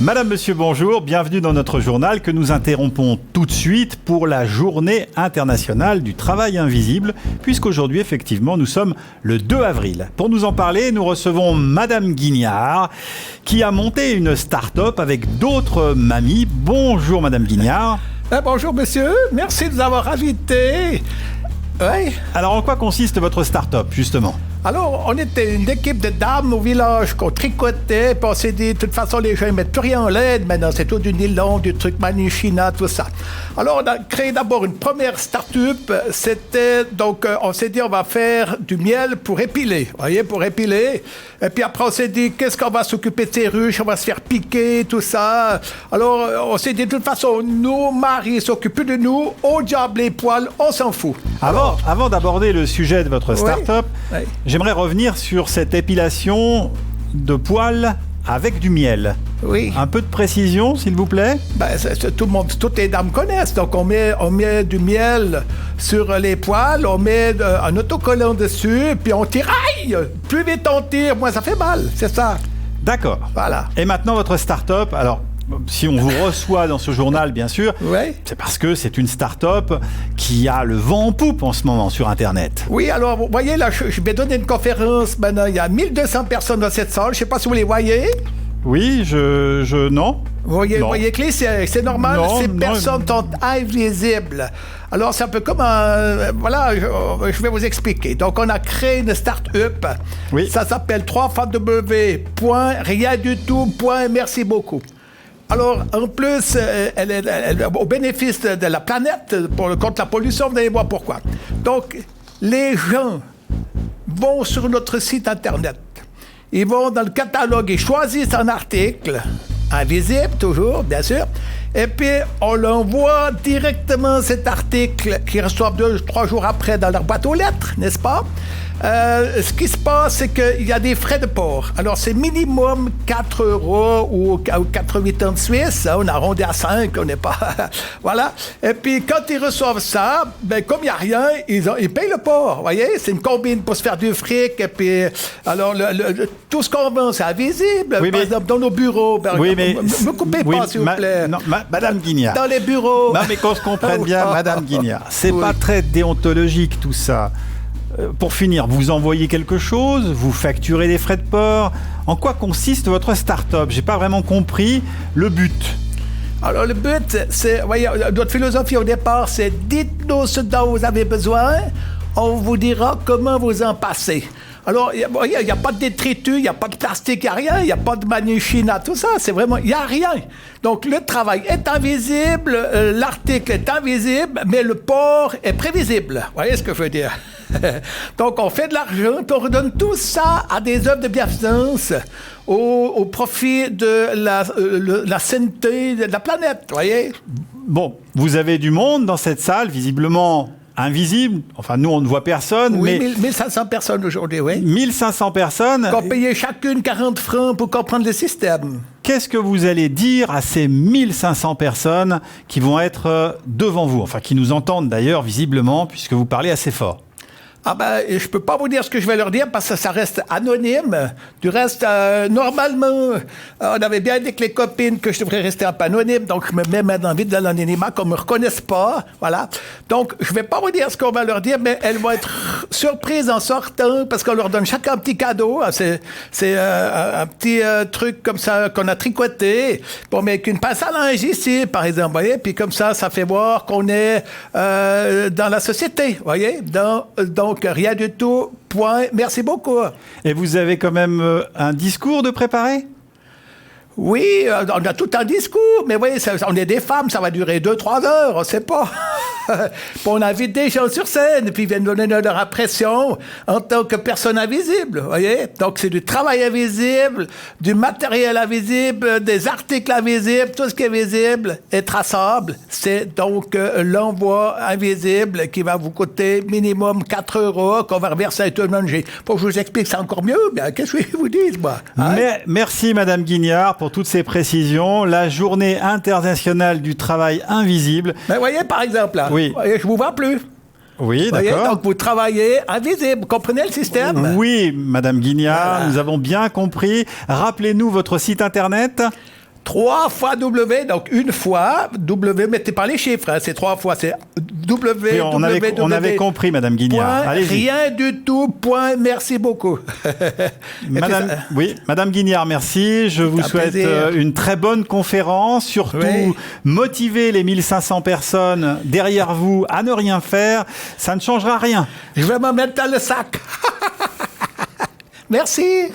Madame, monsieur, bonjour, bienvenue dans notre journal que nous interrompons tout de suite pour la journée internationale du travail invisible, puisqu'aujourd'hui, effectivement, nous sommes le 2 avril. Pour nous en parler, nous recevons Madame Guignard, qui a monté une start-up avec d'autres mamies. Bonjour Madame Guignard. Bonjour monsieur, merci de nous avoir invités. Oui. Alors en quoi consiste votre start-up, justement ? Alors, on était une équipe de dames au village qu'on tricotait, puis on s'est dit, de toute façon, les gens ne mettent plus rien en laine, maintenant c'est tout du nylon, du truc Manichina, tout ça. Alors, on a créé d'abord une première start-up, c'était, donc, on s'est dit, on va faire du miel pour épiler, vous voyez, pour épiler. Et puis après, on s'est dit, qu'est-ce qu'on va s'occuper de ces ruches, on va se faire piquer, tout ça. Alors, on s'est dit, de toute façon, nos maris s'occupent plus de nous, au diable les poils, on s'en fout. Avant d'aborder le sujet de votre start-up, oui. J'aimerais revenir sur cette épilation de poils avec du miel. Oui. Un peu de précision, s'il vous plaît. Tout le monde, toutes les dames connaissent. Donc, on met du miel sur les poils, on met un autocollant dessus, puis on tiraille. Plus vite on tire, moins ça fait mal. C'est ça. D'accord. Voilà. Et maintenant, votre start-up, alors... Si on vous reçoit dans ce journal, bien sûr, ouais. C'est parce que c'est une start-up qui a le vent en poupe en ce moment sur Internet. Oui, alors, vous voyez, là, je vais donner une conférence maintenant. Il y a 1200 personnes dans cette salle. Je ne sais pas si vous les voyez. Oui, non. Vous voyez que c'est normal, ces personnes sont invisibles. Alors, c'est un peu comme voilà, je vais vous expliquer. Donc, on a créé une start-up. Oui. Ça s'appelle www.riendutout.merci beaucoup. Alors, en plus, elle au bénéfice de la planète, contre la pollution, vous allez voir pourquoi. Donc, les gens vont sur notre site Internet. Ils vont dans le catalogue, ils choisissent un article, invisible toujours, bien sûr, et puis on l'envoie directement cet article qu'ils reçoivent 2-3 jours après dans leur boîte aux lettres, n'est-ce pas? Ce qui se passe, c'est qu'il y a des frais de port. Alors, c'est minimum 4 € ou 4,80 de Suisse. On a arrondi à 5, on n'est pas... voilà. Et puis, quand ils reçoivent ça, comme il n'y a rien, ils payent le port. Vous voyez? C'est une combine pour se faire du fric. Et puis, alors, tout ce qu'on vend, c'est invisible. Oui, par exemple, dans nos bureaux. Ne me coupez pas, s'il vous plaît. Non, Madame Guignard. Dans les bureaux. Non, mais qu'on se comprenne bien, Madame Guignard. C'est pas très déontologique, tout ça. Pour finir, vous envoyez quelque chose, vous facturez des frais de port. En quoi consiste votre start-up ? J'ai pas vraiment compris le but. Alors, le but, c'est... Voyez, notre philosophie au départ, c'est dites-nous ce dont vous avez besoin, on vous dira comment vous en passez. Alors, il n'y a pas de détritus, il n'y a pas de plastique, il n'y a rien, il n'y a pas de Manichina, tout ça, c'est vraiment... Il n'y a rien. Donc, le travail est invisible, l'article est invisible, mais le port est prévisible. Vous voyez ce que je veux dire? Donc, on fait de l'argent, puis on redonne tout ça à des œuvres de bienfaisance au profit de la sainteté de la planète, vous voyez? Bon, vous avez du monde dans cette salle, visiblement invisible. Enfin, nous, on ne voit personne, oui, mais... 1500 personnes aujourd'hui, oui. 1500 personnes. Qu'on payait chacune 40 francs pour comprendre le système. Qu'est-ce que vous allez dire à ces 1500 personnes qui vont être devant vous, enfin, qui nous entendent d'ailleurs, visiblement, puisque vous parlez assez fort? Je peux pas vous dire ce que je vais leur dire parce que ça reste anonyme. Du reste, normalement, on avait bien dit que les copines que je devrais rester un peu anonyme, donc je me mets maintenant vite dans l'anonymat, qu'on me reconnaisse pas, voilà. Donc, je vais pas vous dire ce qu'on va leur dire, mais elles vont être surprises en sortant parce qu'on leur donne chacun un petit cadeau. C'est un petit truc comme ça qu'on a tricoté. Bon, mais avec une pince à linge ici, par exemple, vous voyez, puis comme ça fait voir qu'on est dans la société, vous voyez, donc, rien du tout, point. Merci beaucoup. Et vous avez quand même un discours de préparer ? Oui, on a tout un discours, mais oui, on est des femmes, ça va durer 2-3 heures, on ne sait pas. Puis on invite des gens sur scène, puis ils viennent donner leur impression en tant que personne invisible, vous voyez? Donc c'est du travail invisible, du matériel invisible, des articles invisibles, tout ce qui est visible est traçable. C'est donc l'envoi invisible qui va vous coûter minimum 4 € qu'on va reverser à tout le monde. Pour que je vous explique ça encore mieux, bien, qu'est-ce que je vous dis, moi? Hein? Merci, Madame Guignard, pour toutes ces précisions. La journée internationale du travail invisible. Mais voyez, par exemple, là, oui. Je vous vois plus. Oui, voyez, d'accord. donc vous travaillez invisible. Vous comprenez le système? Oui, Madame Guignard, voilà. Nous avons bien compris. Rappelez-nous votre site internet. 3 fois W, donc une fois W, mettez pas les chiffres, hein, c'est 3 fois, c'est W, Oui, on avait compris, Madame Guignard. Allez-y. Rien du tout, point, merci beaucoup. Madame Guignard, merci. Je vous souhaite une très bonne conférence. Surtout, motivez les 1500 personnes derrière vous à ne rien faire. Ça ne changera rien. Je vais me mettre dans le sac. Merci.